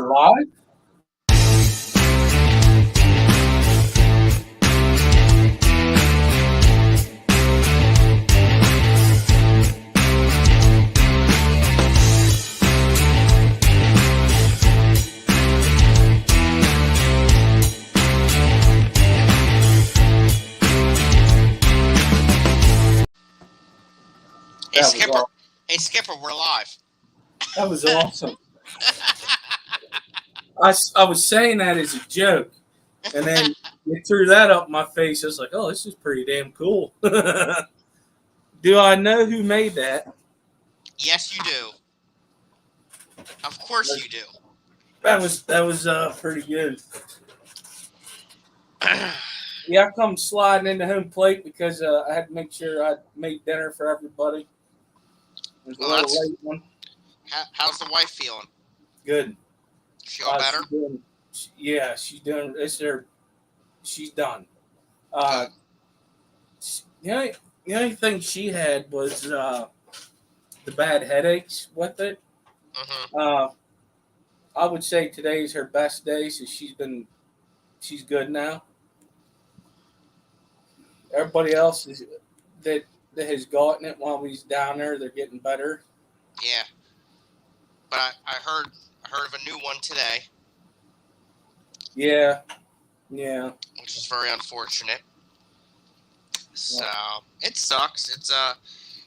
We're live. Hey That was Skipper. all. Hey Skipper, we're live. That was awesome. I was saying that as a joke, and then you threw that up my face. I was like, "Oh, this is pretty damn cool." Do I know who made that? Yes, you do. Of course you do. That was pretty good. Yeah, I come sliding into home plate because I had to make sure I made dinner for everybody. It was a Well, little that's late one. how's the wife feeling? Good. She all better? She's doing. Yeah, she's doing. It's her. She's done. Uh, Good. the only thing she had was the bad headaches with it. Mhm. Uh, I would say today's her best day, so she's good now. Everybody else is that that has gotten it while we was down there, they're getting better. Yeah, but I heard of a new one today, Yeah, yeah, which is very unfortunate. So yeah. it sucks.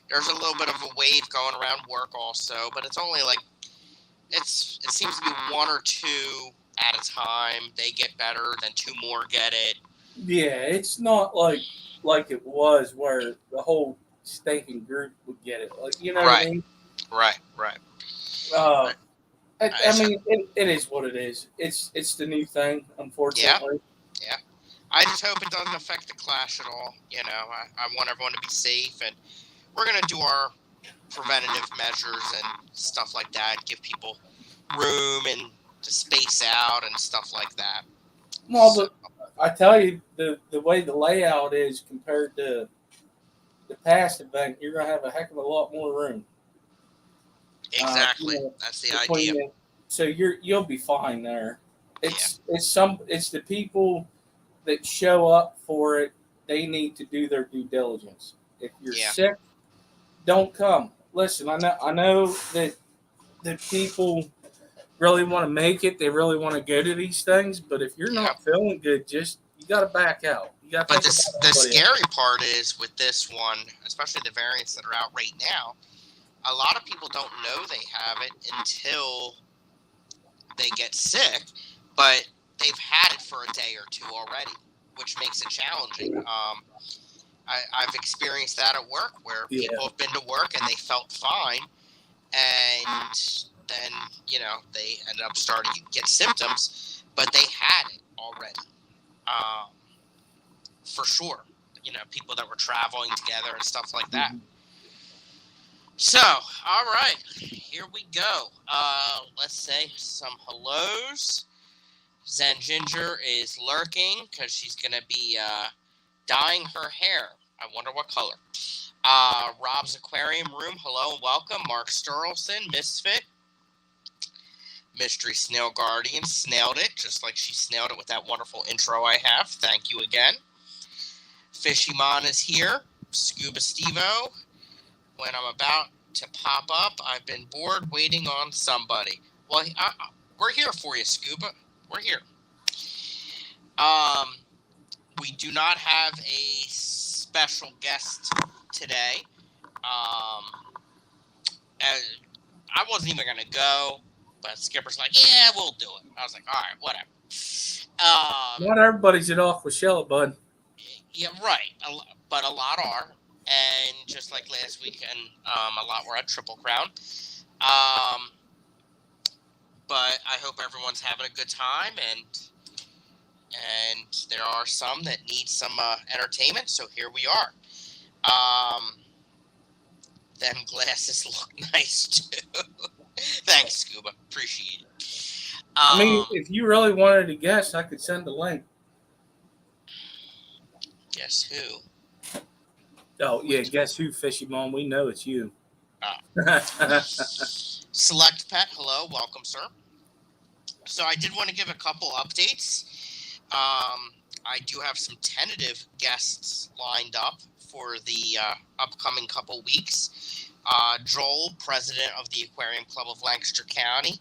There's a little bit of a wave going around work also, but it's only like it seems to be one or two at a time. They get better, then two more get it. Yeah, it's not like it was where the whole stinking group would get it. Like you know what I Right, mean? right. Uh, I, I I just, mean, it is what it is. It's the new thing, yeah, unfortunately. yeah. I just hope it doesn't affect the Clash at all. I want everyone to be safe, and we're gonna do our preventative measures and stuff like that. Give people room and to space out and stuff like that. Well, So I tell you, the way the layout is compared to the past event, you're gonna have a heck of a lot more room. You exactly, know, that's the between idea. the, so you'll be fine there. Yeah, It's the people that show up for it. They need to do their due diligence. If you're yeah, sick, don't come. Listen, I know that people really want to make it. They really want to go to these things, but if you're yeah. not feeling good, just you got to back out. You got to But think about the everybody else. scary part is with this one, especially the variants that are out right now. A lot of people don't know they have it until they get sick, but they've had it for a day or two already, which makes it challenging. I've experienced that at work where Yeah, people have been to work and they felt fine, and then they ended up starting to get symptoms, but they had it already, um, for sure. People that were traveling together and stuff like that. hmm So, all right, here we go. Let's say some hellos. Zen Ginger is lurking because she's going to be dyeing her hair. I wonder what color. Rob's Aquarium Room, hello and welcome. Mark Sturlson, Misfit. Mystery Snail Guardian snailed it, just like she snailed it with that wonderful intro I have. Thank you again. Fishymon is here. Scuba Stevo. When I'm about to pop up, I've been bored waiting on somebody. Well, we're here for you, Scuba. We're here. We do not have a special guest today. And I wasn't even gonna go, but Skipper's like, "Yeah, we'll do it." I was like, "All right, whatever." not everybody's it off with Shella, bud. Yeah, right. But a lot are, and just like last weekend, a lot were at Triple Crown. Um, but I hope everyone's having a good time, and there are some that need some entertainment. So here we are. Them glasses look nice too. Thanks, Scuba. Appreciate it. I mean, if you really wanted to guess, I could send a link. Guess who? Oh yeah, guess who, Fishy Mom? We know it's you. Select Pet. Hello, welcome, sir. So I did want to give a couple updates. I do have some tentative guests lined up for the upcoming couple weeks. Joel, president of the Aquarium Club of Lancaster County,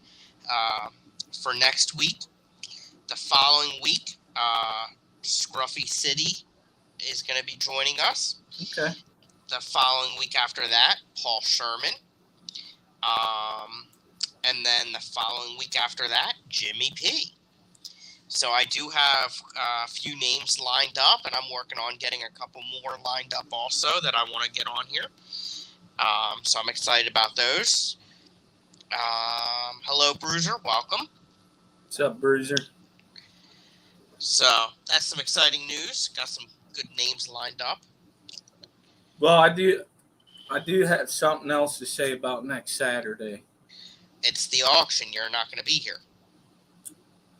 for next week. The following week, Scruffy City is going to be joining us. Okay. The following week after that, Paul Sherman. And then the following week after that, Jimmy P. So I do have a few names lined up, and I'm working on getting a couple more lined up also that I want to get on here. So I'm excited about those. Hello, Bruiser. Welcome. What's up, Bruiser? So that's some exciting news. Got some good names lined up. Well, I do have something else to say about next Saturday. It's the auction. You're not going to be here.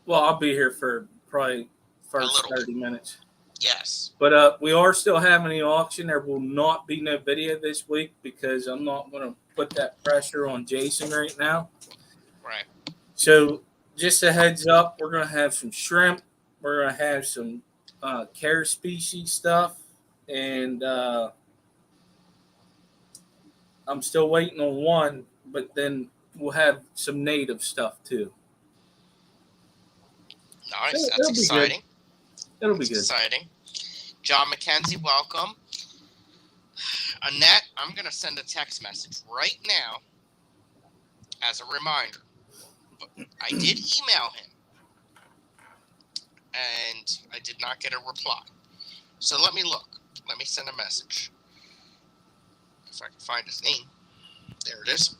Well, I'll be here for probably first 30 bit. minutes. Yes. But we are still having the auction. There will not be no video this week because I'm not going to put that pressure on Jason right now. Right. So just a heads up, we're going to have some shrimp. We're going to have some care species stuff. And I'm still waiting on one, but then we'll have some native stuff too. Nice. That's exciting. It'll be good. Exciting. John McKenzie, welcome. Annette, I'm going to send a text message right now as a reminder. But I did email him, and I did not get a reply. So let me look. Let me send a message. If I can find his name. There it is.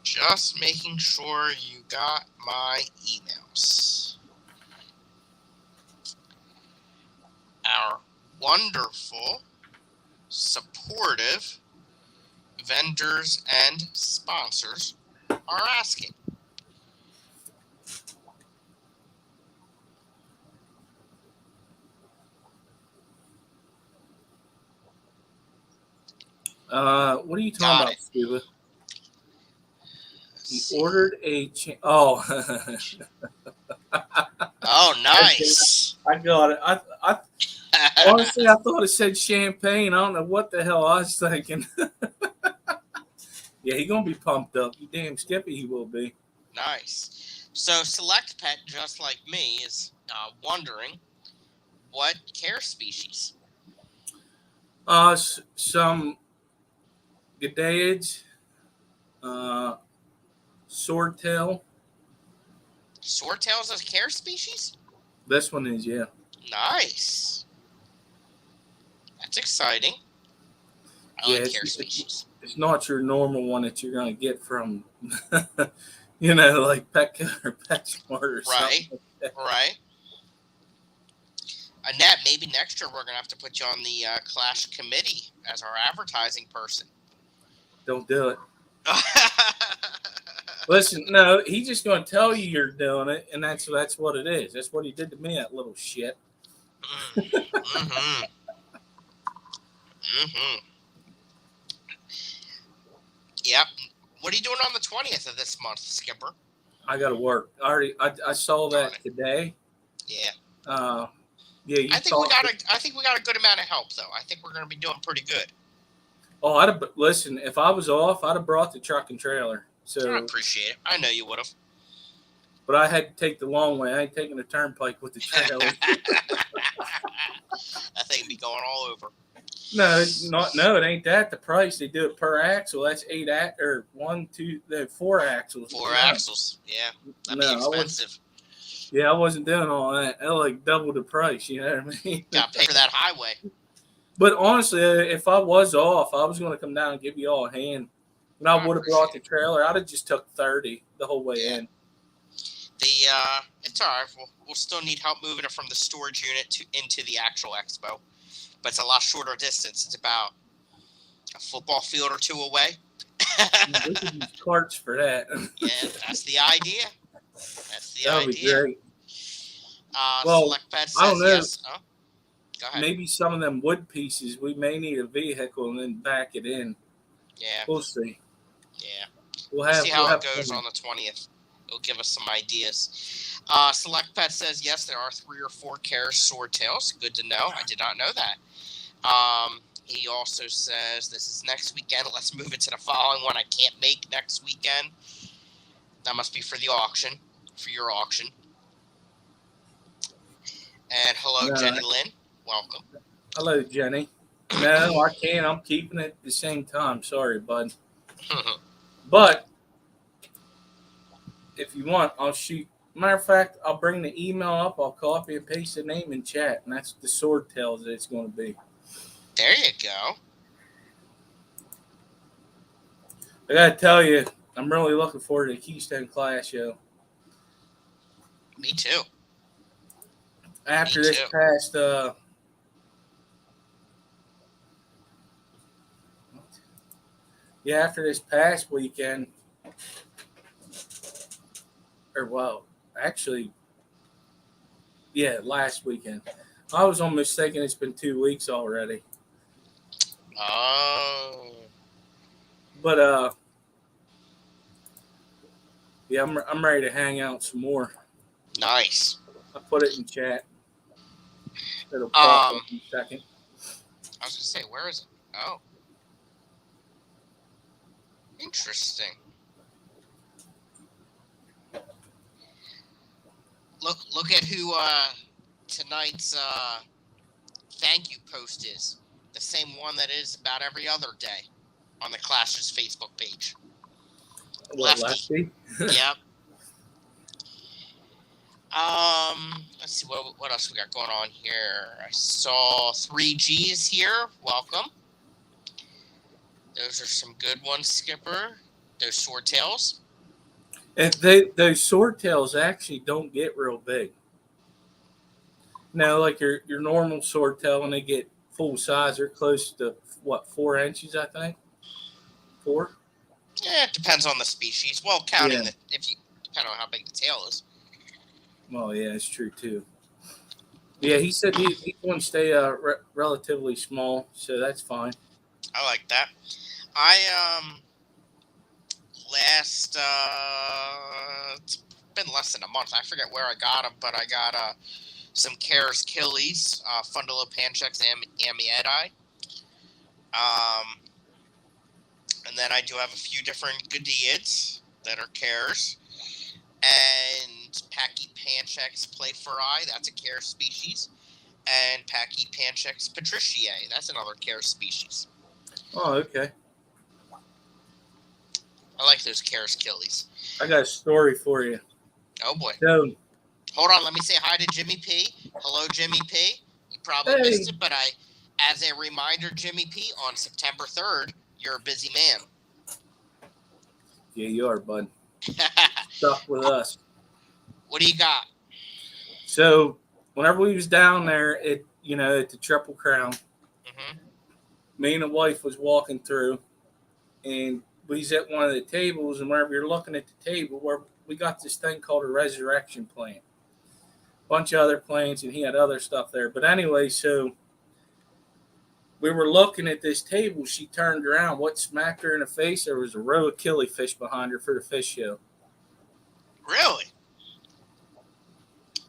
Just making sure you got my emails. Our wonderful, supportive vendors and sponsors are asking. What are you talking about, Scuba? He ordered a oh. Oh, nice. I got it. I honestly, I thought it said champagne. I don't know what the hell I was thinking. Yeah, he's gonna be pumped up. You damn Skippy, he will be. Nice. So Select Pet, just like me, is wondering what care species. Some G'daids, swordtail. Swordtail is a care species? This one is, yeah. Nice. That's exciting. I like care species. It's not your normal one that you're going to get from, like Petco or PetSmart or something. Right, right. Annette, maybe next year we're going to have to put you on the Clash committee as our advertising person. Don't do it. Listen, no, he's just going to tell you you're doing it, and that's what it is. That's what he did to me, that little shit. Mm-hmm. Mm-hmm. Yep. What are you doing on the 20th of this month, Skipper? I got to work. I saw that today. Yeah. Yeah. I think we got a good amount of help, though. I think we're going to be doing pretty good. Oh, listen. If I was off, I'd have brought the truck and trailer. So I appreciate it. I know you would have. But I had to take the long way. I ain't taking the turnpike with the trailer. That thing be going all over. No, it ain't that. The price they do it per axle. That's 4 axles. 4 axles. Yeah, that'd be expensive. I wasn't doing all that. That like double the price. You know what I mean? Got to pay for that highway. But honestly, if I was off, I was going to come down and give you all a hand. And I would have brought the trailer. I'd have just took 30 the whole way in. It's all right. We'll still need help moving it from the storage unit into the actual expo. But it's a lot shorter distance. It's about a football field or two away. We could use carts for that. Yeah, that's the idea. That'll be great. Select Pet says I don't know. Yes. Oh, go ahead. Maybe some of them wood pieces, we may need a vehicle and then back it in. Yeah. We'll see. Yeah. We'll See how we'll it goes fun. on the 20th. It'll give us some ideas. Select Pet says, yes, there are 3 or 4 Karis Swordtails. Good to know. I did not know that. He also says, this is next weekend. Let's move it to the following one I can't make next weekend. That must be for the auction, for your auction. And hello, No. Jenny Lynn. Welcome. Hello, Jenny. No, I can't. I'm keeping it at the same time. Sorry, bud. But if you want, I'll shoot. Matter of fact, I'll bring the email up. I'll copy and paste the name in chat, and that's the Swordtails that it's going to be. There you go. I gotta tell you, I'm really looking forward to the Keystone Clash show. Me too. After this past, after this past weekend, or well, actually, last weekend. I was almost thinking it's been 2 weeks already. Oh. But I'm ready to hang out some more. Nice. I put it in chat. It'll pop up in a second. I was gonna say, where is it? Oh. Interesting. Look at who tonight's thank you post is. The same one that is about every other day on the Clash's Facebook page. What, Lefty? Yep. Let's see what else we got going on here. I saw 3Gs here. Welcome. Those are some good ones, Skipper. Those Swordtails. And those Swordtails actually don't get real big. Now, like your normal Swordtail, when they get full size, they're close to 4 inches, I think. 4. Yeah, it depends on the species. Well, counting depending on how big the tail is. Well, yeah, it's true too. Yeah, he said he's going to stay relatively small, so that's fine. I like that. Last it's been less than a month. I forget where I got them, but I got some Karis Killies, Fundulopanchex amieti. And then I do have a few different Godiids that are Karis. And Pachypanchex playferi, that's a Karis species. And Pachypanchex patriciae, that's another Karis species. Oh, okay. I like those Karis Killies. I got a story for you. Oh, boy. So, hold on, let me say hi to Jimmy P. Hello, Jimmy P. You probably missed it, but as a reminder, Jimmy P, on September 3rd, you're a busy man. Yeah, you are, bud. Stuck with us. What do you got? So, whenever we was down there at the Triple Crown, me and the wife was walking through, and we was at one of the tables, and whenever you're looking at the table, where we got this thing called a resurrection plant. A bunch of other plants, and he had other stuff there. But anyway, so we were looking at this table. She turned around. What smacked her in the face? There was a row of killifish behind her for the fish show. Really?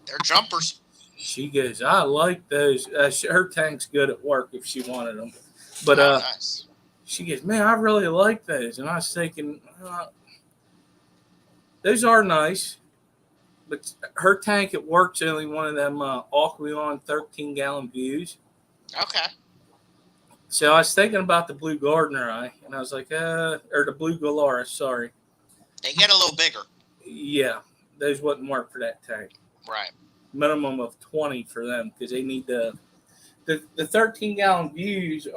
They're jumpers. She goes, I like those. Her tank's good at work if she wanted them. But nice. She goes, man, I really like those. And I was thinking, those are nice. But her tank at work's only one of them Aqueon 13-gallon views. Okay. So I was thinking about the Blue Gardner eye, and I was like, or the Blue Galaris, sorry. They get a little bigger. Yeah, those wouldn't work for that tank. Right. Minimum of 20 for them, because they need the 13-gallon views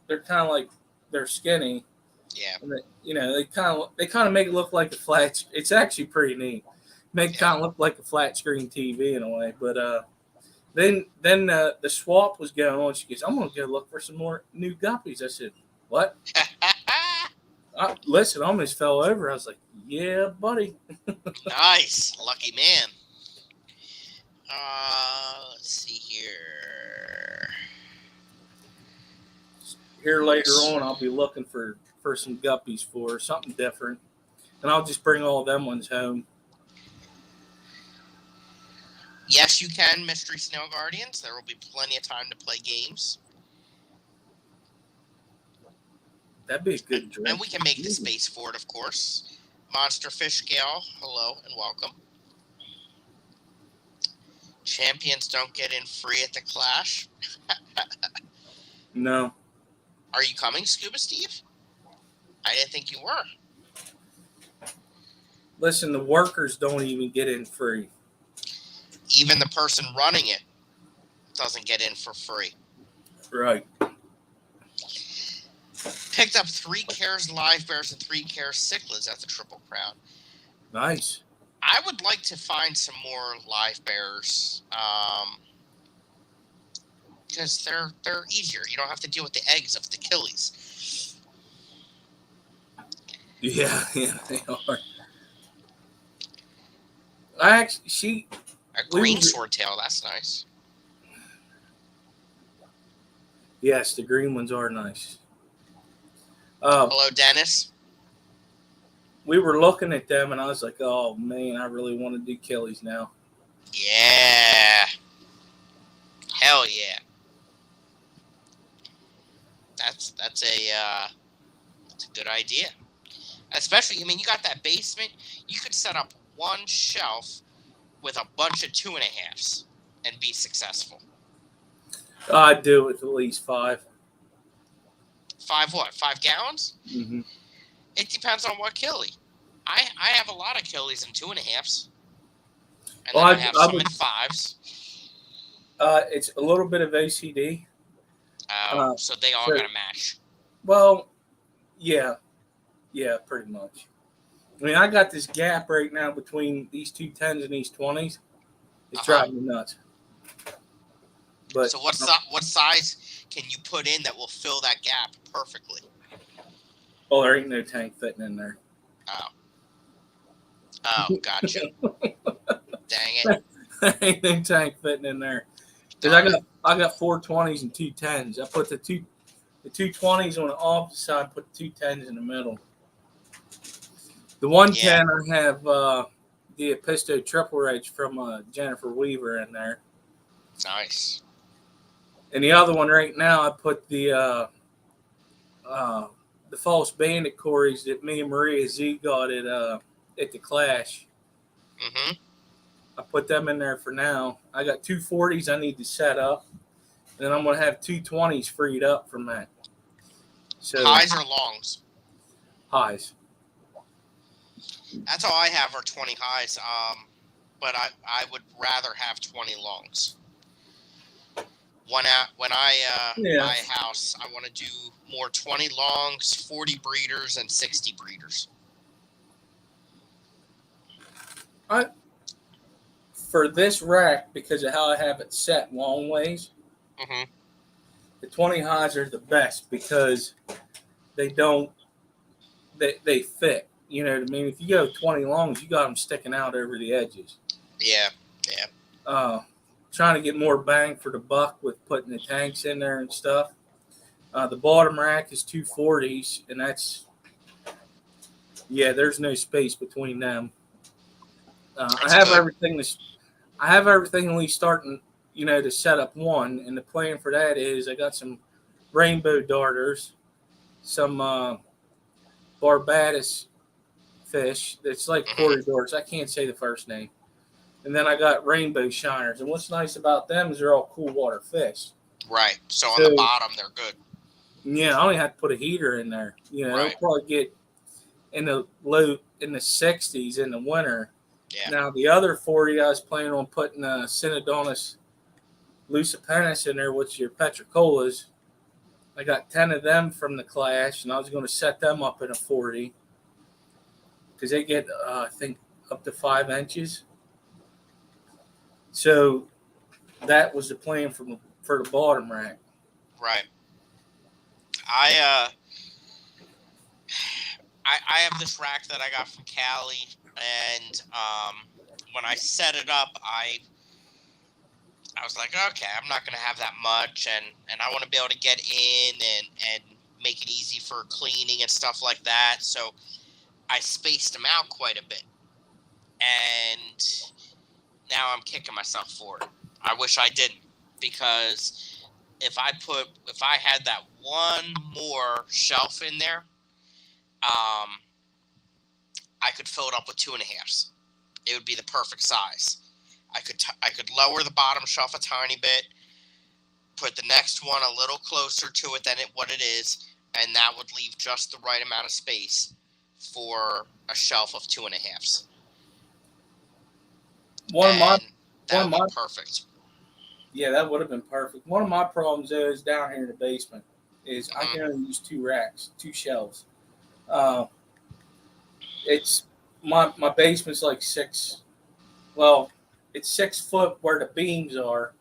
they're kind of like, they're skinny. Yeah. And they kind of make it look like a flat. It's actually pretty neat. Make it kind of look like a flat screen TV in a way. But then the swap was going on. She goes, I'm going to go look for some more new guppies. I said, what? Listen, I almost fell over. I was like, yeah, buddy. Nice. Lucky man. Let's see here. Here later on, I'll be looking for for some guppies for, something different. And I'll just bring all them ones home. Yes, you can, Mystery Snow Guardians. There will be plenty of time to play games. That'd be a good drink. And we can make the space for it, of course. Monster Fish Gal, hello and welcome. Champions don't get in free at the Clash. No. Are you coming, Scuba Steve? I didn't think you were. Listen, the workers don't even get in free. Even the person running it doesn't get in for free. Right. Picked up 3 Cares Live Bears and 3 Cares Cichlids at the Triple Crown. Nice. I would like to find some more live bears, because they're easier. You don't have to deal with the eggs of the killies. Yeah, they are. A green swordtail, that's nice. Yes, the green ones are nice. Hello, Dennis. We were looking at them, and I was like, "Oh man, I really want to do killies now." Yeah. Hell yeah. That's a good idea. Especially, I mean, you got that basement. You could set up one shelf with a bunch of 2.5s and be successful. I'd do it with at least 5. 5 what? 5 gallons? Mm-hmm. It depends on what killie. I have a lot of killies in 2.5s. And Well, then I have some in 5s. It's a little bit of OCD. So they all got to match. Well, yeah, pretty much. I mean, I got this gap right now between these 2 10s and these 20s. It's driving me nuts. But so what size can you put in that will fill that gap perfectly? Oh, there ain't no tank fitting in there. Oh, gotcha. Dang it. Ain't no tank fitting in there. Because I got 4 20s and 2 10s. I put the two 20s on the opposite side, put the 2 10s in the middle. The 110 I have the Episto Triple H from Jennifer Weaver in there. Nice. And the other one right now, I put the False Bandit Corys that me and Maria Z got at the Clash. Mm-hmm. I put them in there for now. I got 2 40s I need to set up. Then I'm going to have 2 20s freed up from that. So highs or longs? Highs. That's all I have are 20 highs. But I would rather have 20 longs. When I buy a house, I want to do more 20 longs, 40 breeders, and 60 breeders. For this rack, because of how I have it set long ways, the 20 highs are the best because they fit. You know what I mean? If you go 20 longs, you got them sticking out over the edges. Yeah. Trying to get more bang for the buck with putting the tanks in there and stuff. The bottom rack is 2 40s, and there's no space between them. I have everything at least starting, to set up one, and the plan for that is I got some rainbow darters, some Barbados fish that's like quarter darts. I can't say the first name. And then I got rainbow shiners. And what's nice about them is they're all cool water fish. Right. So on the bottom, they're good. Yeah, I only have to put a heater in there. I'll probably get in the 60s in the winter. Yeah. Now, the other 40, I was planning on putting Synodontis lucipennis in there, which are your petricolas. I got 10 of them from the Clash, and I was going to set them up in a 40 because they get, I think, up to 5 inches. So that was the plan for the bottom rack. Right. I have this rack that I got from Cali, and when I set it up, I was like, okay, I'm not going to have that much, and I want to be able to get in and make it easy for cleaning and stuff like that. So I spaced them out quite a bit. And now I'm kicking myself for it. I wish I didn't, because if I had that one more shelf in there, I could fill it up with 2.5s. It would be the perfect size. I could lower the bottom shelf a tiny bit, put the next one a little closer to it than what it is, and that would leave just the right amount of space for a shelf of 2.5s. That would be perfect. Yeah, that would have been perfect. One of my problems is down here in the basement is I can only use 2 racks, 2 shelves. It's my basement's like 6. Well, it's 6 foot where the beams are.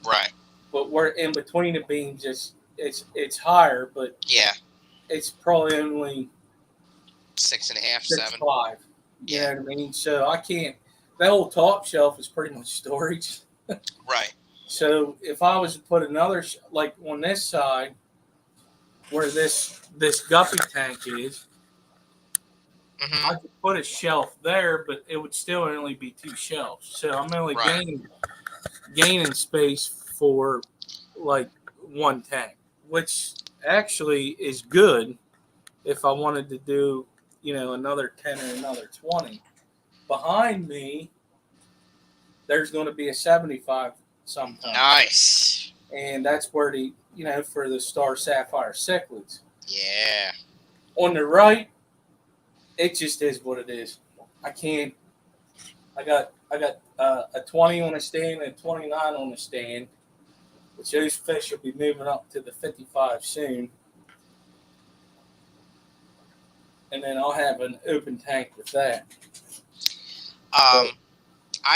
Right. But where in between the beams, it's higher, but yeah, it's probably only 6.5, 7. 5. You know what I mean? So I can't. That whole top shelf is pretty much storage. Right. So if I was to put another, like on this side, where this guppy tank is, I could put a shelf there, but it would still only be 2 shelves. So I'm only gaining space for like 1 tank, which actually is good if I wanted to do, another 10 or another 20. Behind me, there's going to be a 75 sometime. Nice. And that's where for the Star Sapphire cichlids. Yeah. On the right, it just is what it is. I got a 20 on a stand and a 29 on the stand, which those fish will be moving up to the 55 soon. And then I'll have an open tank with that. I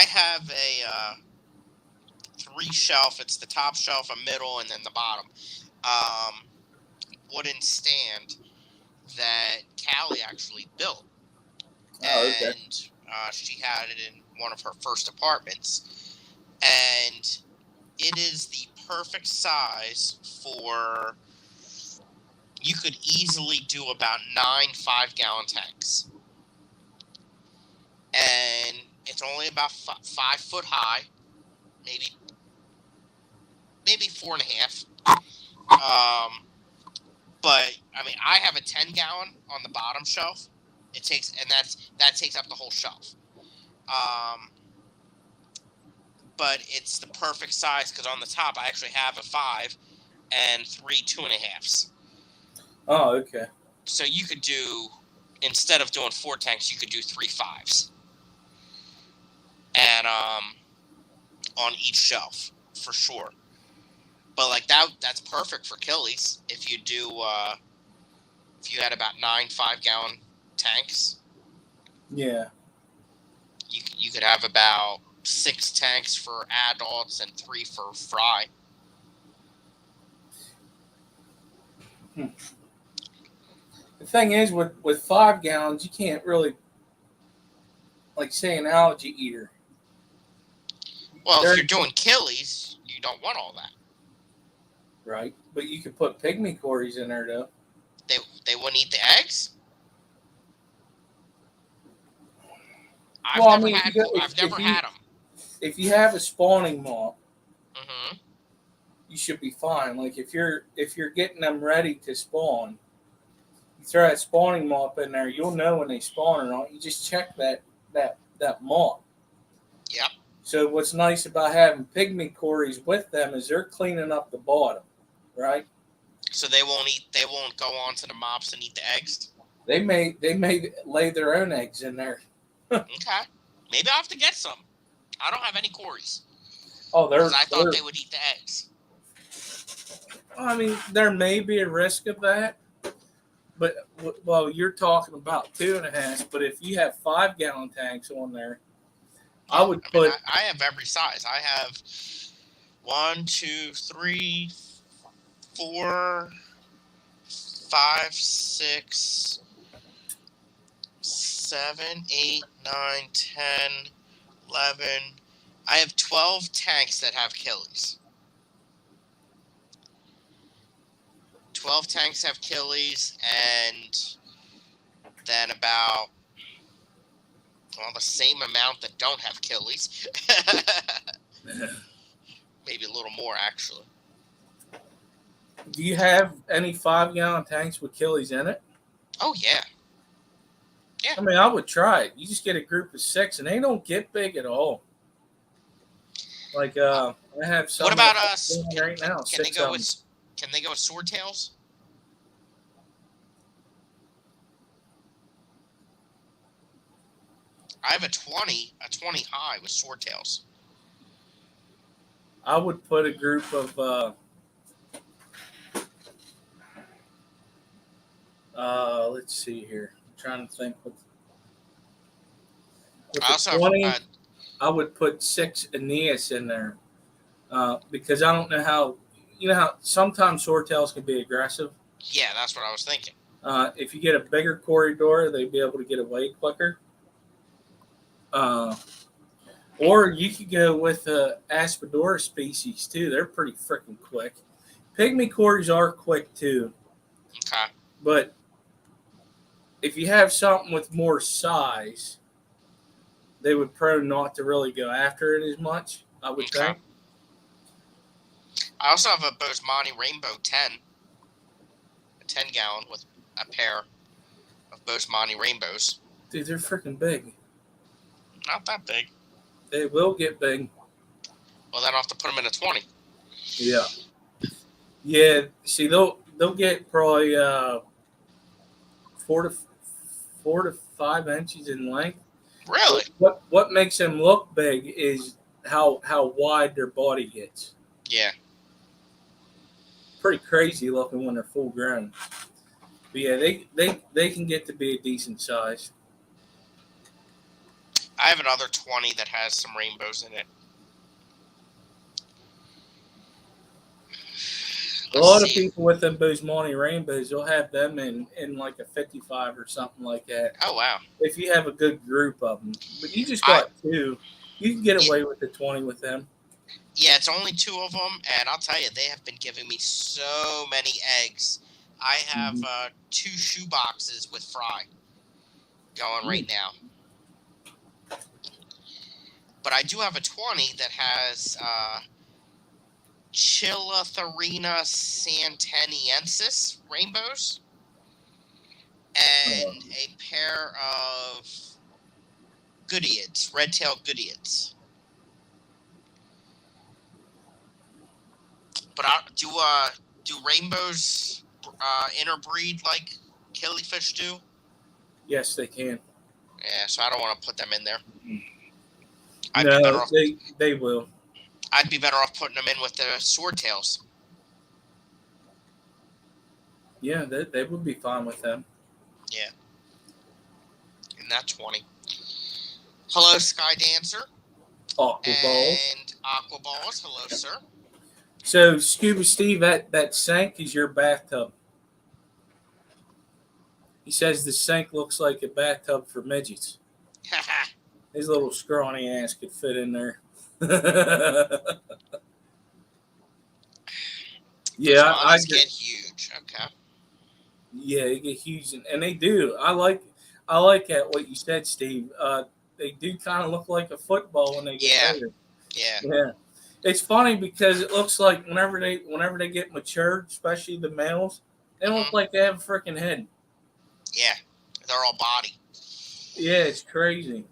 have a 3 shelf. It's the top shelf, a middle, and then the bottom. Wooden stand that Callie actually built. And she had it in one of her first apartments. And it is the perfect size for... You could easily do about 9 5-gallon tanks. And it's only about 5 foot high, maybe 4.5. But I mean, I have a 10-gallon on the bottom shelf. That takes up the whole shelf. But it's the perfect size because on the top I actually have a 5 and 3 2.5s. Oh, okay. So you could do, instead of doing 4 tanks, you could do 3 5s. And on each shelf for sure. But like that's perfect for killies. If you do, if you had about 9 5-gallon tanks, yeah, you could have about 6 tanks for adults and 3 for fry. The thing is, with 5 gallons, you can't really, like, say, an algae eater. Well, if you're doing killies, you don't want all that. Right, but you could put pygmy cories in there, though. They wouldn't eat the eggs? I've never had them. If you have a spawning moth, you should be fine. Like, if you're getting them ready to spawn, you throw that spawning moth in there, you'll know when they spawn or not. You just check that moth. Yep. So what's nice about having pygmy cories with them is they're cleaning up the bottom, right? So they won't go onto the mops and eat the eggs? They may lay their own eggs in there. Okay. Maybe I'll have to get some. I don't have any cories. Oh, I thought they would eat the eggs. I mean, there may be a risk of that. But, well, you're talking about 2.5, but if you have 5-gallon tanks on there, I have every size. I have 1, 2, 3, 4, 5, 6, 7, 8, 9, 10, 11. I have 12 tanks that have killies. 12 tanks have killies, and then about the same amount that don't have killies. Maybe a little more, actually. Do you have any 5-gallon tanks with killies in it? Oh, yeah. Yeah. I mean, I would try it. You just get a group of 6, and they don't get big at all. Like, I have some. What about us? Right now, Can they go with swordtails? I have a 20 high with swordtails. I would put a group of let's see here. I'm trying to think. With I also 20, have, I would put 6 Aeneas in there because I don't know how. You know how sometimes swordtails can be aggressive. yeah, that's what I was thinking. If you get a bigger corridor, they'd be able to get away quicker. Or you could go with Aspidora species too. They're pretty freaking quick. Pygmy corys are quick too. Okay. But if you have something with more size, they would prone not to really go after it as much, I would think. I also have a Bosemani Rainbow 10. A 10-gallon with a pair of Bosemani Rainbows. Dude, they're freaking big. Not that big. They will get big. Well, then I'll have to put them in a 20. Yeah. Yeah, see, they'll get probably 4 to 5 inches in length. Really? What makes them look big is how wide their body gets. Yeah. Pretty crazy looking when they're full grown. But yeah, they can get to be a decent size. I have another 20 that has some rainbows in it. A lot of people with them Bosemani Rainbows, you'll have them in like a 55 or something like that. Oh, wow. If you have a good group of them. But you just got 2. You can get away with the 20 with them. Yeah, it's only 2 of them, and I'll tell you, they have been giving me so many eggs. I have 2 shoe boxes with fry going right now. But I do have a 20 that has Chilotharina santaniensis rainbows and a pair of Goodeids, red-tailed Goodeids. But do rainbows interbreed like killifish do? Yes, they can. Yeah, so I don't want to put them in there. No, they will. I'd be better off putting them in with the swordtails. Yeah, they would be fine with them. Yeah. And that's 20. Hello, Sky Dancer. Aquaballs. And Aquaballs. Hello, sir. So, Scuba Steve, that sink is your bathtub. He says the sink looks like a bathtub for midgets. His little scrawny ass could fit in there. Yeah, I get huge. Okay. Yeah, they get huge, and they do. I like what you said, Steve. They do kind of look like a football when they get bigger. Yeah. It's funny because it looks like whenever they get matured, especially the males, they look like they have a freaking head. Yeah, they're all body. Yeah, it's crazy.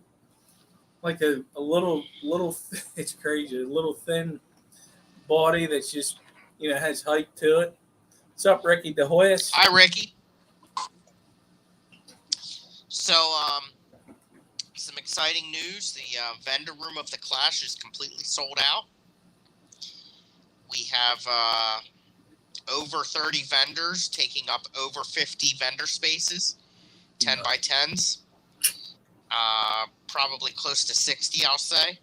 Like a little, it's crazy. A little thin body that's just, has height to it. What's up, Ricky DeHoyas? Hi, Ricky. So, some exciting news. The vendor room of the Clash is completely sold out. We have over 30 vendors taking up over 50 vendor spaces, 10 by 10s. Probably close to 60, I'll say.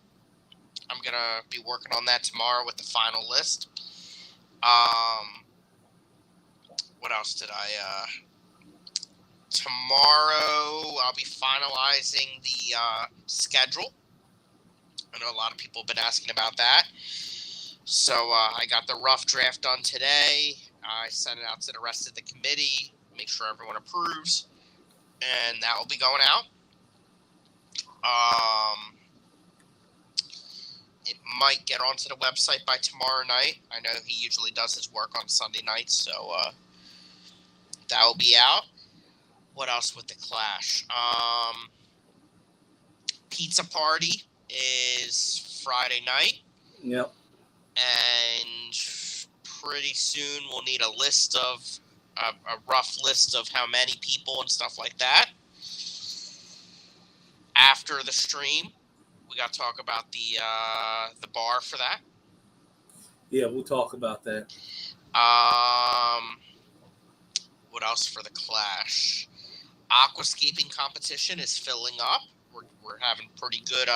I'm going to be working on that tomorrow with the final list. What else did I... Tomorrow, I'll be finalizing the schedule. I know a lot of people have been asking about that. So I got the rough draft done today. I send it out to the rest of the committee, make sure everyone approves, and that will be going out. It might get onto the website by tomorrow night. I know he usually does his work on Sunday nights, so that will be out. What else with the Clash? Pizza party is Friday night. Yep. And pretty soon we'll need a list of a rough list of how many people and stuff like that. After the stream, we got to talk about the bar for that. Yeah, we'll talk about that. What else for the Clash? Aquascaping competition is filling up. We're having pretty good.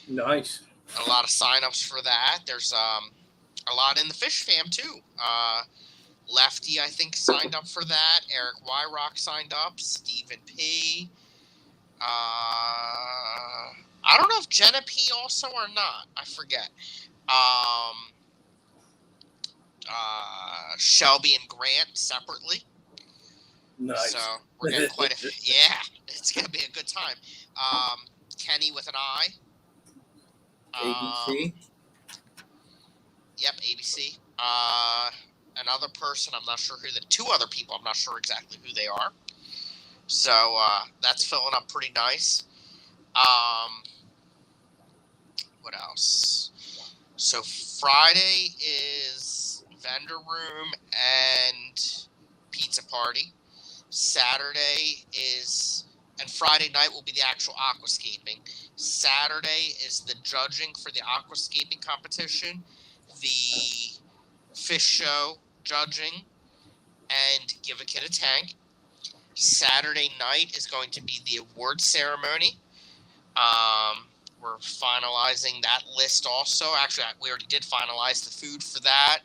Nice. A lot of signups for that. There's a lot in the Fish fam too. Lefty, I think, signed up for that. Eric Wyrock signed up. Stephen P. I don't know if Jenna P also or not. I forget. Shelby and Grant separately. Nice. So we're getting quite a yeah. It's gonna be a good time. Kenny with an I. ABC. Yep, ABC. Another person, I'm not sure who the two other people, I'm not sure exactly who they are. So that's filling up pretty nice. What else? So Friday is vendor room and pizza party. Saturday is, and Friday night will be the actual aquascaping. Saturday is the judging for the aquascaping competition, the fish show judging, and give a kid a tank. Saturday night is going to be the award ceremony. We're finalizing that list also. Actually, we already did finalize the food for that,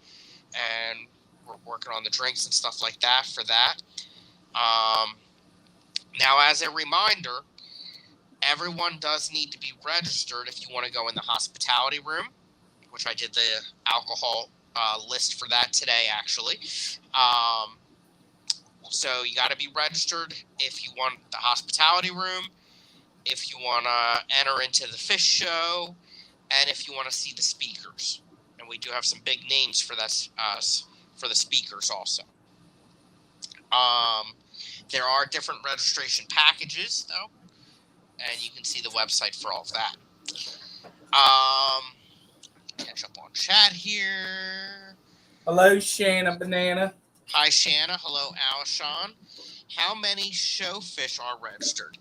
and we're working on the drinks and stuff like that for that. Now, as a reminder, everyone does need to be registered if you want to go in the hospitality room, which I did the alcohol list for that today, actually. So you got to be registered if you want the hospitality room, if you want to enter into the fish show, and if you want to see the speakers. And we do have some big names for that, for the speakers also. There are different registration packages, though, and you can see the website for all of that. Catch up on chat here. Hello, Shanna Banana. Hi, Shanna. Hello, Alishon. How many showfish are registered?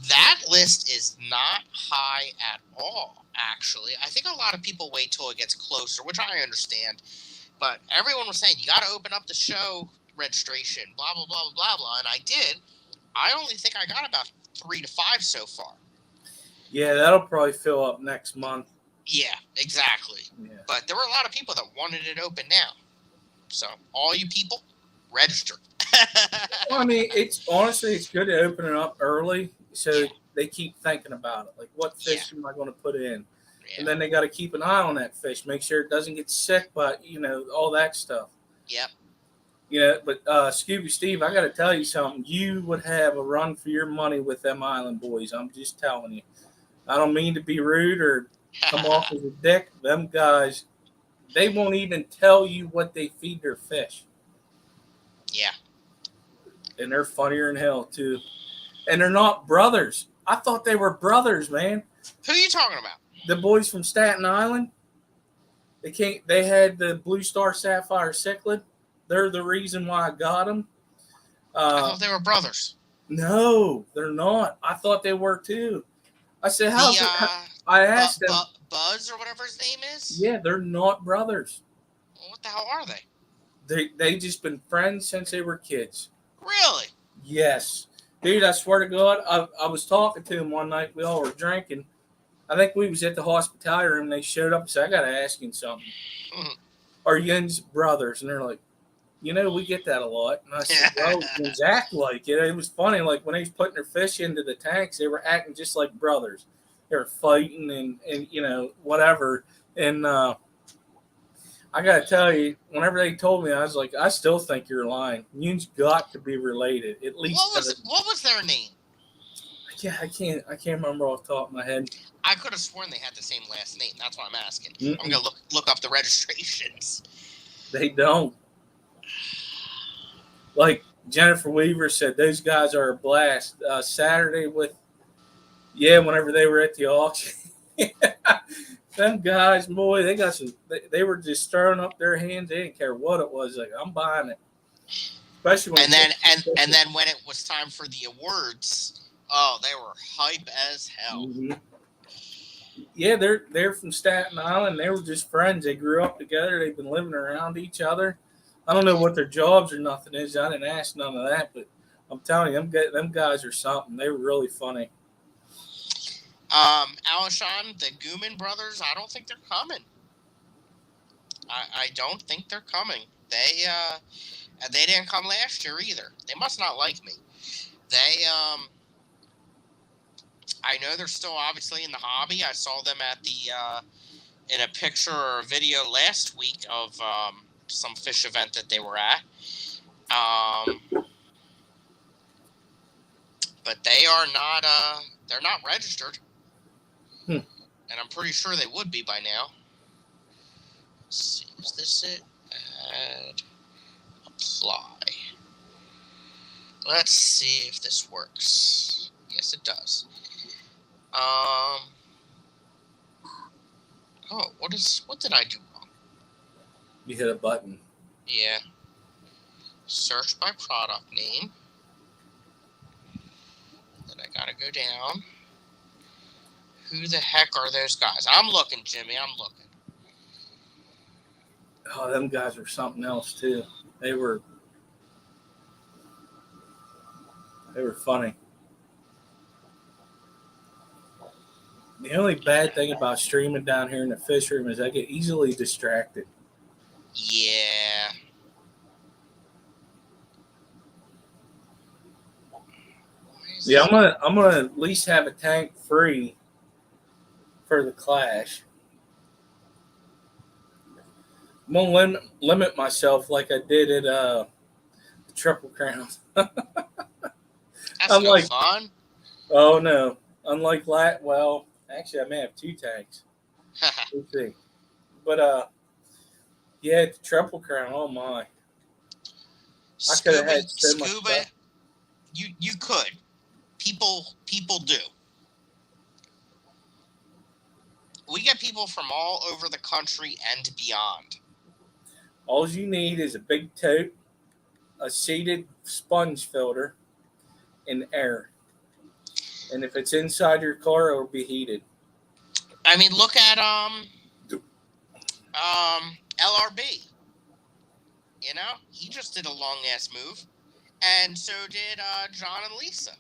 That list is not high at all, actually. I think a lot of people wait till it gets closer, which I understand. But everyone was saying, you got to open up the show registration, blah, blah, blah, blah, blah. And I did. I only think I got about 3 to 5 so far. Yeah, that'll probably fill up next month. Yeah, exactly. Yeah. But there were a lot of people that wanted it open now. So all you people, register. Well, I mean, it's good to open it up early so they keep thinking about it. Like, what fish am I going to put in? Yeah. And then they got to keep an eye on that fish, make sure it doesn't get sick, but, all that stuff. Yep. But Scooby Steve, I got to tell you something. You would have a run for your money with them Island boys. I'm just telling you. I don't mean to be rude or come off as a dick. Them guys, they won't even tell you what they feed their fish. Yeah. And they're funnier than hell, too. And they're not brothers. I thought they were brothers, man. Who are you talking about? The boys from Staten Island. They had the Blue Star Sapphire Cichlid. They're the reason why I got them. I thought they were brothers. No, they're not. I thought they were, too. I said, how's it? I asked them. Buzz or whatever his name is? Yeah, they're not brothers. Well, what the hell are they? They just been friends since they were kids. Really? Yes. Dude, I swear to God, I was talking to them one night. We all were drinking. I think we was at the hospitality room. They showed up and said, I got to ask you something. Are you brothers? And they're like, we get that a lot. And I said, well, they act like it. It was funny. Like when they was putting their fish into the tanks, they were acting just like brothers. They were fighting and whatever. And I I gotta tell you, whenever they told me, I was like, I still think you're lying. You've got to be related, at least. What was their name? Yeah, I can't remember off the top of my head. I could have sworn they had the same last name. That's why I'm asking. Mm-mm. I'm gonna look up the registrations. They don't. Like Jennifer Weaver said, those guys are a blast. Saturday whenever they were at the auction. Them guys, boy, they got some. They were just throwing up their hands. They didn't care what it was. Like, I'm buying it. Especially when and then when it was time for the awards, oh, they were hype as hell. Mm-hmm. Yeah, they're from Staten Island. They were just friends. They grew up together. They've been living around each other. I don't know what their jobs or nothing is. I didn't ask none of that, but I'm telling you, them guys are something. They were really funny. Alshon, the Gooman brothers, I don't think they're coming. I don't think they're coming. They didn't come last year either. They must not like me. They I know they're still obviously in the hobby. I saw them at the in a picture or a video last week of some fish event that they were at. But they are not they're not registered. And I'm pretty sure they would be by now. Let's see, is this it? Add, apply. Let's see if this works. Yes, it does. Oh, what did I do wrong? You hit a button. Yeah. Search by product name. Then I gotta go down. Who the heck are those guys? I'm looking, Jimmy. I'm looking. Oh, them guys were something else too. They were funny. The only bad thing about streaming down here in the fish room is I get easily distracted. Yeah. Yeah, I'm gonna at least have a tank free for the Clash. I'm gonna limit myself like I did at the Triple Crown. That's no fun. Oh no! Unlike that, well, actually, I may have two tanks. We'll see. But yeah, the Triple Crown. Oh my! I could have had so much stuff. You could. People do. We get people from all over the country and beyond. All you need is a big tote, a seated sponge filter, and air. And if it's inside your car, it'll be heated. I mean, look at LRB. You know, he just did a long ass move, and so did John and Lisa.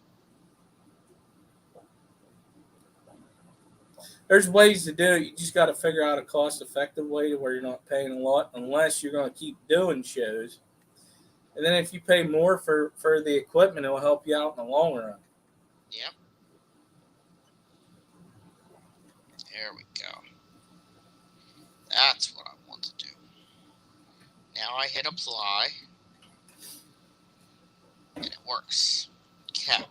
There's ways to do it. You just got to figure out a cost-effective way to where you're not paying a lot, unless you're going to keep doing shows. And then if you pay more for the equipment, it'll help you out in the long run. Yep. There we go. That's what I want to do. Now I hit apply. And it works. Okay.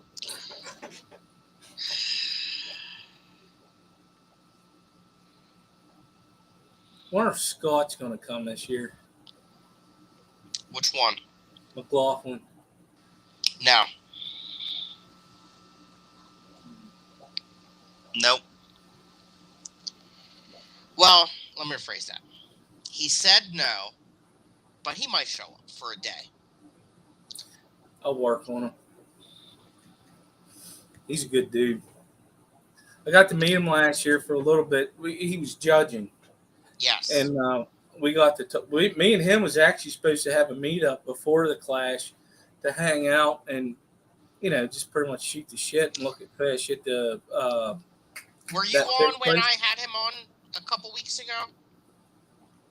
I wonder if Scott's going to come this year. Which one? McLaughlin. No. Nope. Well, let me rephrase that. He said no, but he might show up for a day. I'll work on him. He's a good dude. I got to meet him last year for a little bit. He was judging. Yes. And we got to me and him was actually supposed to have a meetup before the Clash to hang out and, you know, just pretty much shoot the shit and look at fish at the Were you on when I had him on a couple weeks ago?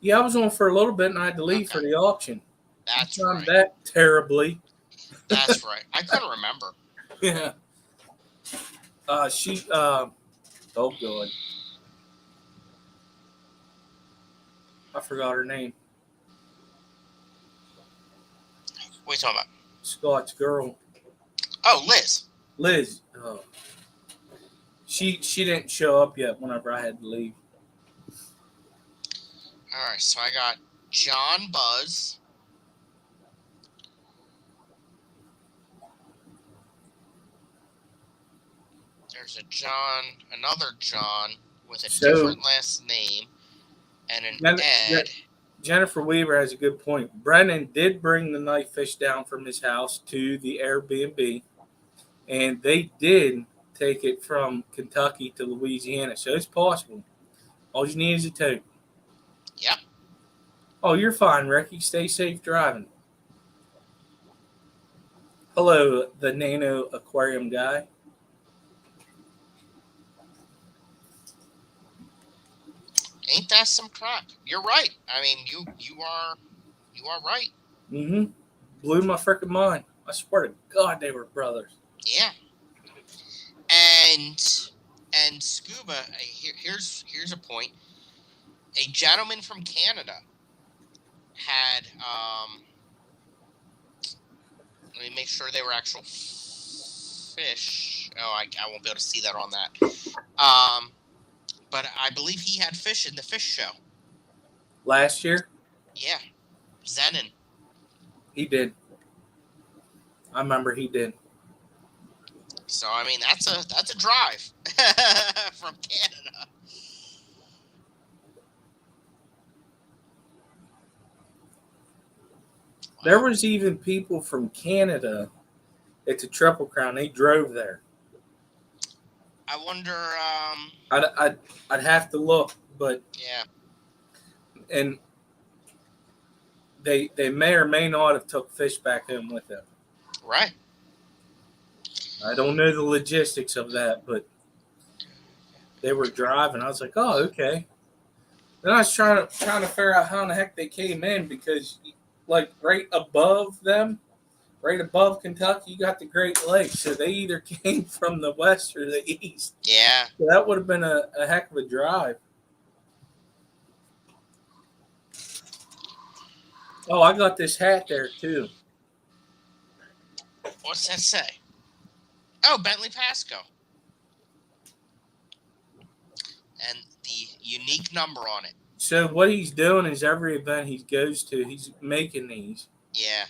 Yeah, I was on for a little bit and I had to leave for the auction. That's I right. that terribly. That's right. I couldn't remember. Yeah. Oh, good. I forgot her name. What are you talking about? Scott's girl. Oh, Liz. Liz. Oh. She didn't show up yet whenever I had to leave. All right, so I got John Buzz. There's another John with a different last name, and an Ed. Jennifer Weaver has a good point. Brennan did bring the knife fish down from his house to the Airbnb, and they did take it from Kentucky to Louisiana, so it's possible. All you need is a tote. Yep. Oh, you're fine, Ricky. Stay safe driving. Hello, the Nano Aquarium guy. Ain't that some crap? You're right. I mean, you are right. Mm-hmm. Blew my freaking mind. I swear to God, they were brothers. Yeah. And Scuba, here's a point. A gentleman from Canada had let me make sure they were actual fish. Oh, I won't be able to see that on that. But I believe he had fish in the fish show. Last year? Yeah. Zenon. He did. I remember he did. So I mean that's a drive from Canada. There was even people from Canada at the Triple Crown. They drove there. I wonder. I'd have to look, but yeah. And they may or may not have took fish back home with them. Right. I don't know the logistics of that, but they were driving. I was like, oh, okay. Then I was trying to figure out how in the heck they came in because, like, right above them, right above Kentucky, you got the Great Lakes. So they either came from the west or the east. Yeah. So that would have been a heck of a drive. Oh, I got this hat there, too. What's that say? Oh, Bentley Pasco. And the unique number on it. So what he's doing is every event he goes to, he's making these. Yeah.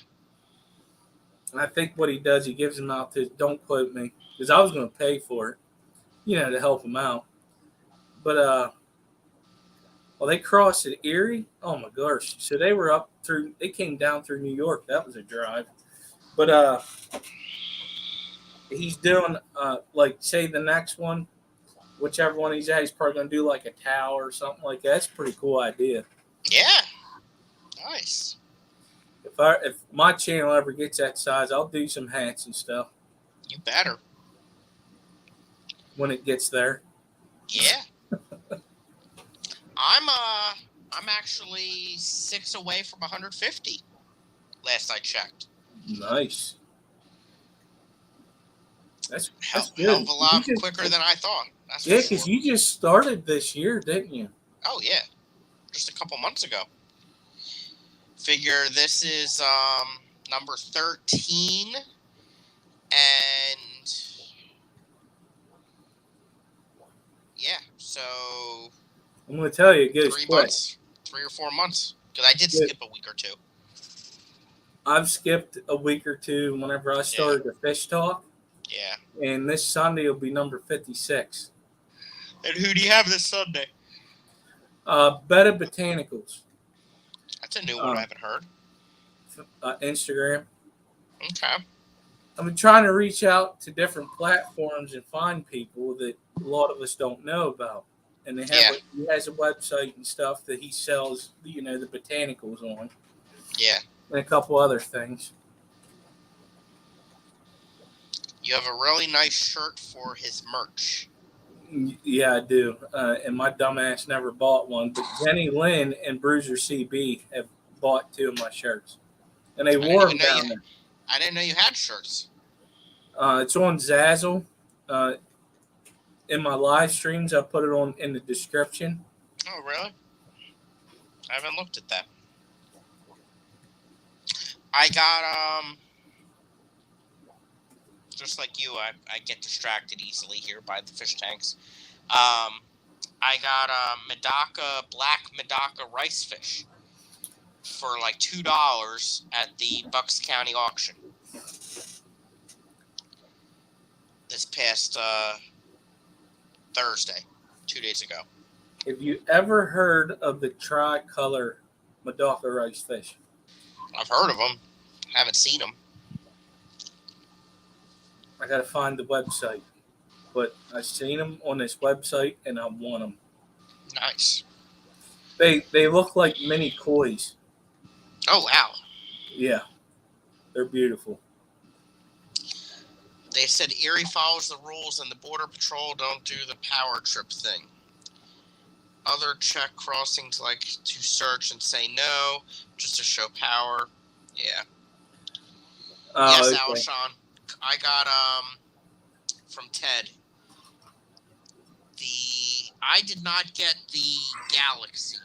And I think what he does, he gives them out to, don't quote me, because I was going to pay for it, to help him out. But, well, they crossed at Erie. Oh, my gosh. So they were they came down through New York. That was a drive. But he's doing, like, say the next one, whichever one he's at, he's probably going to do like a towel or something like that. That's a pretty cool idea. Yeah. Nice. If my channel ever gets that size, I'll do some hats and stuff. You better. When it gets there. Yeah. I'm actually 6 away from 150. Last I checked. Nice. That's good. Hell of a lot quicker than I thought. Yeah, because you just started this year, didn't you? Oh yeah, just a couple months ago. Figure this is number 13, and yeah, so I'm going to tell you, it goes 3 quick. months, 3 or 4 months, because I did skip a week or two. I've skipped a week or two whenever I started the Fish Talk. Yeah. And this Sunday will be number 56. And who do you have this Sunday? Betta Botanicals. That's a new one I haven't heard. Instagram. Okay. I've been trying to reach out to different platforms and find people that a lot of us don't know about. And he has a website and stuff that he sells, the botanicals on. Yeah. And a couple other things. You have a really nice shirt for his merch. Yeah, I do. And my dumbass never bought one. But Jenny Lynn and Bruiser CB have bought 2 of my shirts. And they wore them down there. I didn't know you had shirts. It's on Zazzle. In my live streams, I put it on in the description. Oh, really? I haven't looked at that. I got just like you, I get distracted easily here by the fish tanks. I got black Medaka rice fish for like $2 at the Bucks County auction this past Thursday, 2 days ago. Have you ever heard of the tricolor Medaka rice fish? I've heard of them, haven't seen them. I gotta find the website, but I've seen them on this website and I want them. Nice. They look like mini koi's. Oh wow. Yeah, they're beautiful. They said Erie follows the rules and the Border Patrol don't do the power trip thing. Other check crossings like to search and say no, just to show power. Yeah. Yes, Okay. Alshon. I got from Ted. I did not get the Galaxy.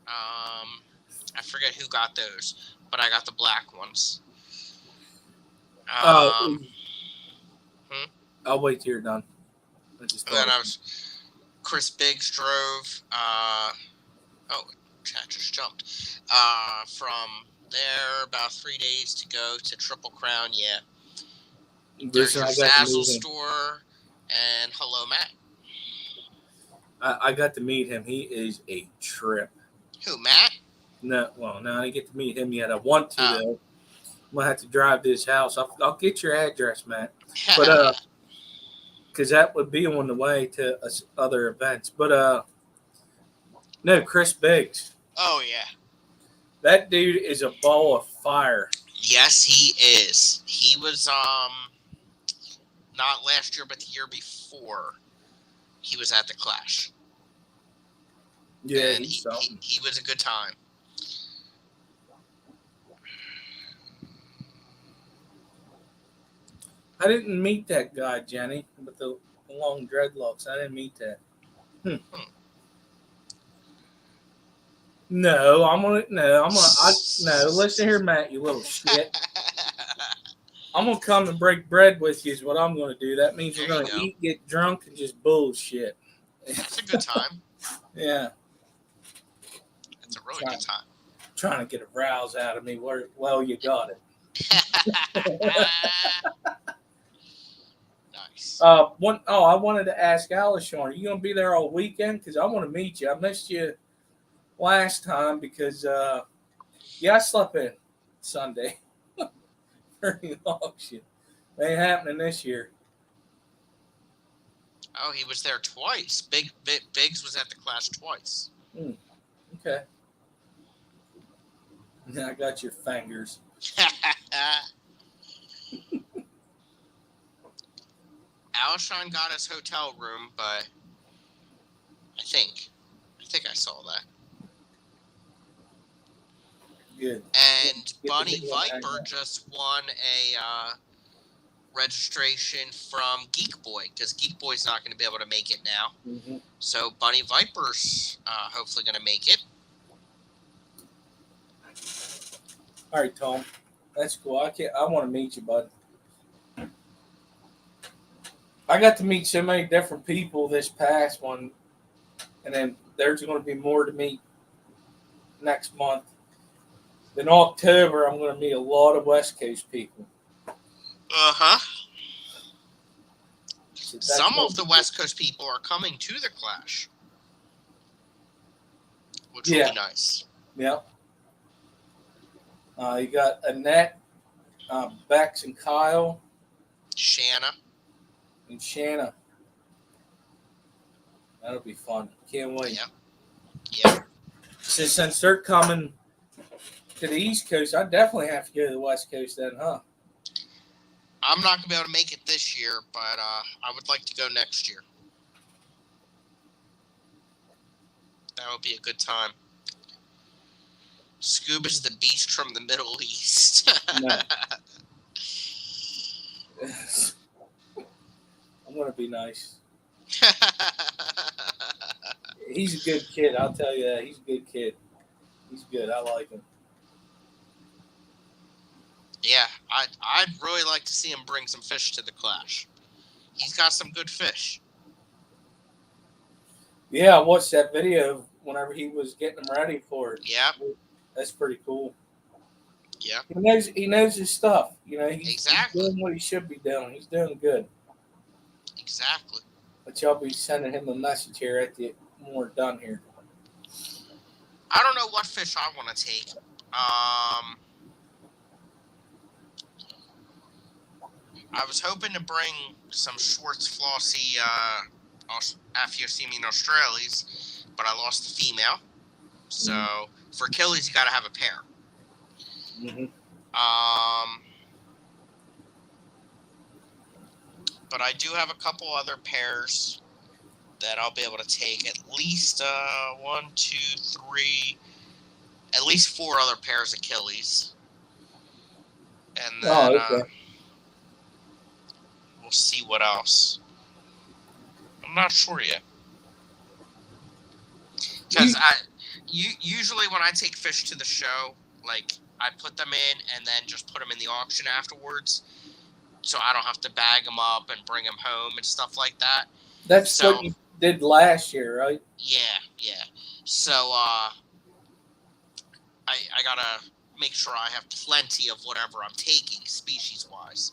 I forget who got those, but I got the black ones. I'll wait till you're done. Then Chris Biggs drove. Chat just jumped. From there, about 3 days to go to Triple Crown. Yeah. There's your Zazzle store. And hello, Matt. I got to meet him. He is a trip. Who, Matt? No, I didn't get to meet him yet. I want to, though. I'm going to have to drive to his house. I'll get your address, Matt. But, because that would be on the way to other events. But, no, Chris Biggs. Oh, yeah. That dude is a ball of fire. Yes, he is. He was, not last year, but the year before, he was at the Clash. Yeah, and he was a good time. I didn't meet that guy, Jenny, with the long dreadlocks. I didn't meet that. No, listen here, Matt, you little shit. I'm going to come and break bread with you is what I'm going to do. That means we're going to eat, get drunk, and just bullshit. That's a good time. Yeah. It's a really good time. Trying to get a rouse out of me. Well, you got it. Nice. I wanted to ask Alishon, are you going to be there all weekend? Because I want to meet you. I missed you last time because, I slept in Sunday. Very long shit. Ain't happening this year. Oh, he was there twice. Biggs was at the Clash twice. Okay. Now I got your fingers. Alshon got his hotel room, but I think I saw that. Good. And Bunny Viper just won a registration from Geek Boy because Geek Boy's not going to be able to make it now. Mm-hmm. So Bunny Viper's hopefully going to make it. All right, Tom. That's cool. I want to meet you, bud. I got to meet so many different people this past one, and then there's going to be more to meet next month. In October, I'm going to meet a lot of West Coast people. Uh-huh. So some of the West Coast people are coming to the Clash, which will be nice. Yeah. You got Annette, Bex, and Kyle. Shanna. And Shanna. That'll be fun. Can't wait. Yeah. So since they're coming to the East Coast, I definitely have to go to the West Coast then, huh? I'm not going to be able to make it this year, but I would like to go next year. That would be a good time. Scuba's the beast from the Middle East. No. I'm going to be nice. He's a good kid, I'll tell you that. He's a good kid. He's good. I like him. Yeah, I'd really like to see him bring some fish to the Clash. He's got some good fish. Yeah, I watched that video whenever he was getting them ready for it. Yeah, That's pretty cool. yeah, He knows his stuff. He's exactly, doing what he should be doing. He's doing good. exactly. But y'all be sending him a message here at the when we're done here. I don't know what fish I want to take. I was hoping to bring some Schwartz Flossie Aphyosemian Australis, but I lost the female. So for Achilles, you got to have a pair. Mm-hmm. But I do have a couple other pairs that I'll be able to take. At least 1, 2, 3, at least 4 other pairs of Achilles. And then Okay. we'll see what else. I'm not sure yet. Because usually when I take fish to the show, like I put them in and then just put them in the auction afterwards, so I don't have to bag them up and bring them home and stuff like that. That's what you did last year, right? Yeah. So I gotta make sure I have plenty of whatever I'm taking, species wise.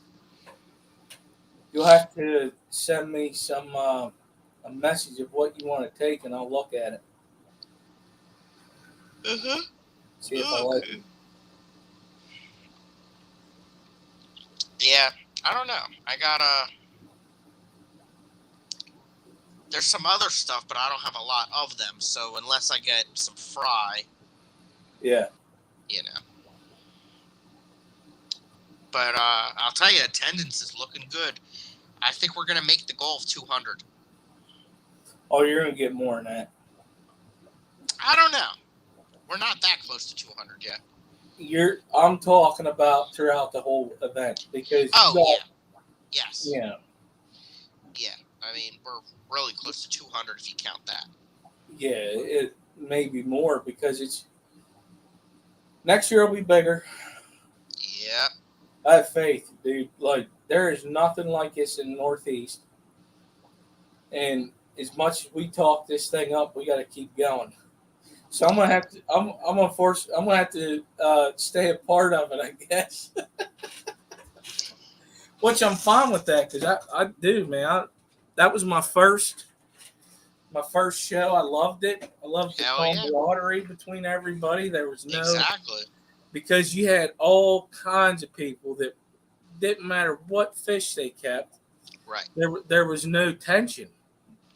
You'll have to send me a message of what you want to take, and I'll look at it. See if I like it. Yeah, I don't know. I gotta. There's some other stuff, but I don't have a lot of them. So unless I get some fry, yeah, But I'll tell you, attendance is looking good. I think we're gonna make the goal of 200. Oh, you're gonna get more than that. I don't know. We're not that close to 200 yet. I'm talking about throughout the whole event because. Yes. Yeah. Yeah. I mean, we're really close to 200 if you count that. Yeah, it may be more because next year will be bigger. Yep. I have faith, dude. Like there is nothing like this in the Northeast, and as much as we talk this thing up, we got to keep going. So I'm gonna have to. I'm gonna have to stay a part of it, I guess. Which I'm fine with that because I do, man. That was my first show. I loved it. I loved the camaraderie between everybody. There was because you had all kinds of people that didn't matter what fish they kept. Right. There was no tension.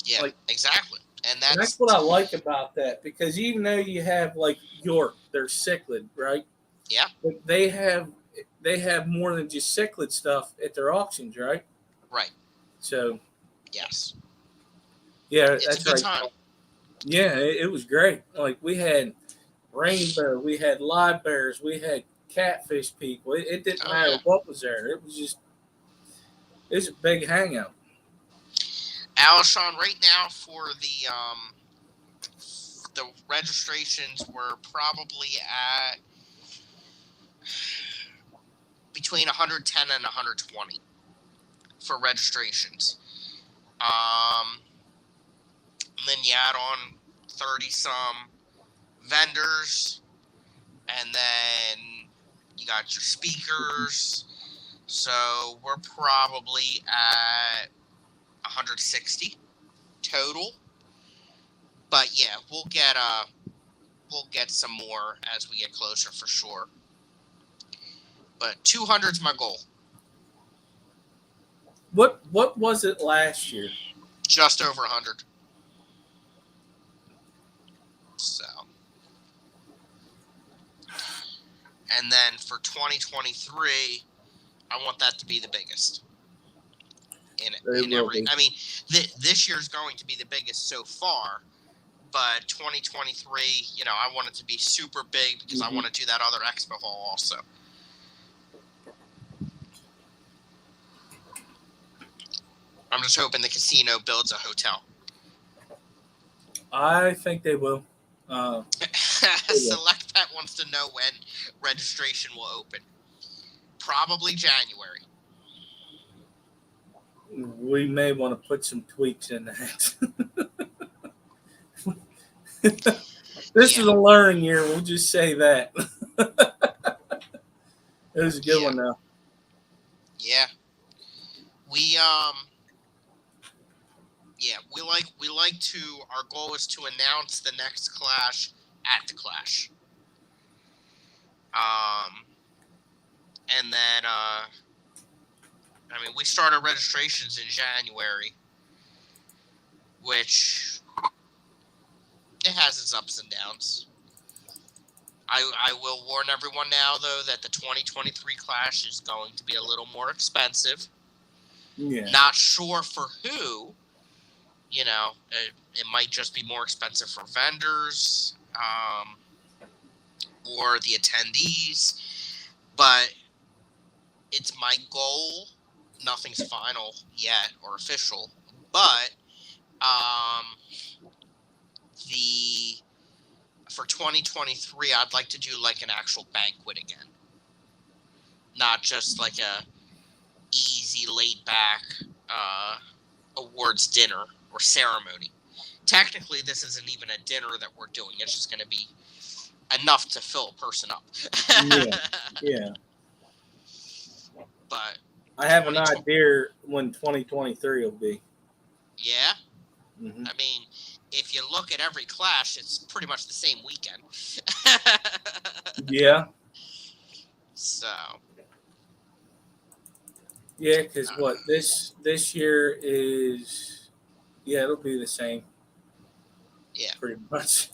Yeah, exactly. And that's what I like about that because even though you have like York, they're cichlid, right? Yeah. But they have more than just cichlid stuff at their auctions, right? Right. So. Yes. Yeah, it's that's a good right. time. Yeah, it was great. Like we had rainbow, we had live bears, we had catfish people. It didn't matter what was there. It was a big hangout. Alshon, right now for the registrations were probably at between 110 and 120 for registrations. And then you add on 30 some vendors, and then you got your speakers. So we're probably at 160 total. But yeah, we'll get some more as we get closer for sure. But 200 is my goal. What was it last year? Just over 100. So, and then for 2023, I want that to be the biggest. I mean, this year's going to be the biggest so far, but 2023, I want it to be super big because I want to do that other expo hall also. I'm just hoping the casino builds a hotel. I think they will. Select Pet wants to know when registration will open. probably January. We may want to put some tweaks in that. This is a learning year. We'll just say that. It was a good one, though. Yeah. We like to. Our goal is to announce the next Clash at the Clash. And then we started registrations in January, which it has its ups and downs. I will warn everyone now, though, that the 2023 Clash is going to be a little more expensive. Yeah. Not sure for who. It might just be more expensive for vendors or the attendees. But it's my goal. Nothing's final yet or official. But for 2023, I'd like to do like an actual banquet again. Not just like a easy, laid back awards dinner or ceremony. Technically, this isn't even a dinner that we're doing. It's just going to be enough to fill a person up. Yeah. But I have an idea when 2023 will be. Yeah? Mm-hmm. If you look at every Clash, it's pretty much the same weekend. Yeah. So. Yeah, because this year is, it'll be the same. Yeah. Pretty much,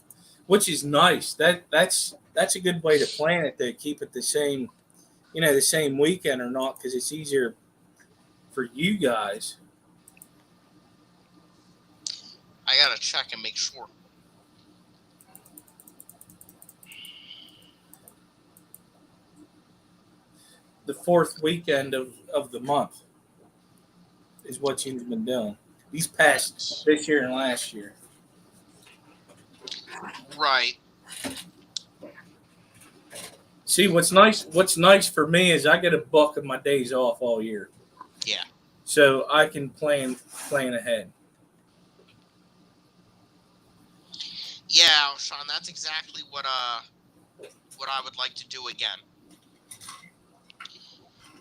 which is nice. That's a good way to plan it, to keep it the same, the same weekend or not, because it's easier for you guys. I gotta check and make sure. The fourth weekend of the month is what you've been doing. These past this year and last year. Right. See, what's nice for me is I get a buck of my days off all year. Yeah. So I can plan ahead. Yeah, Sean, that's exactly what I would like to do again.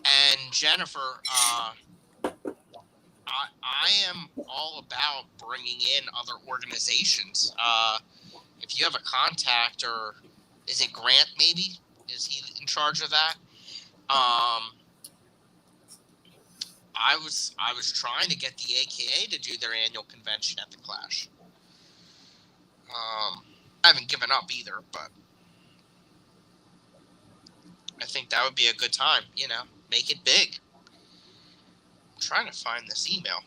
And Jennifer, I am all about bringing in other organizations. If you have a contact, or is it Grant? Maybe is he in charge of that? I was trying to get the AKA to do their annual convention at the Clash. I haven't given up either, but I think that would be a good time. Make it big. I'm trying to find this email.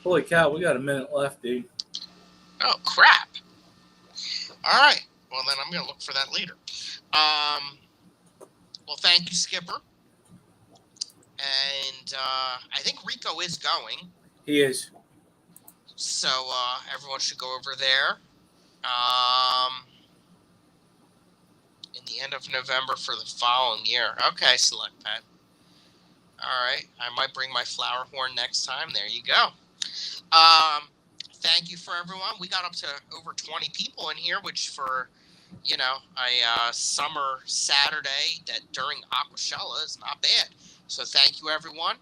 Holy cow, we got a minute left, dude. Oh, crap. All right. Well, then I'm going to look for that later. Well, thank you, Skipper. And I think Rico is going. He is. So everyone should go over there. In the end of November for the following year. Okay, Select Pet. All right. I might bring my flower horn next time. There you go. Thank you for everyone. We got up to over 20 people in here, which for, a summer Saturday that during Aquashella is not bad. So thank you, everyone.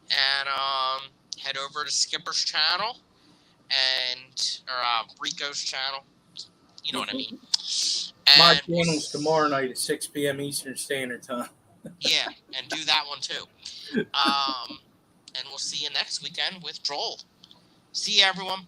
And head over to Skipper's channel or Rico's channel. You know what I mean. And my channel's tomorrow night at 6 p.m. Eastern Standard Time. Yeah, and do that one too. And we'll see you next weekend with Droll. See you, everyone.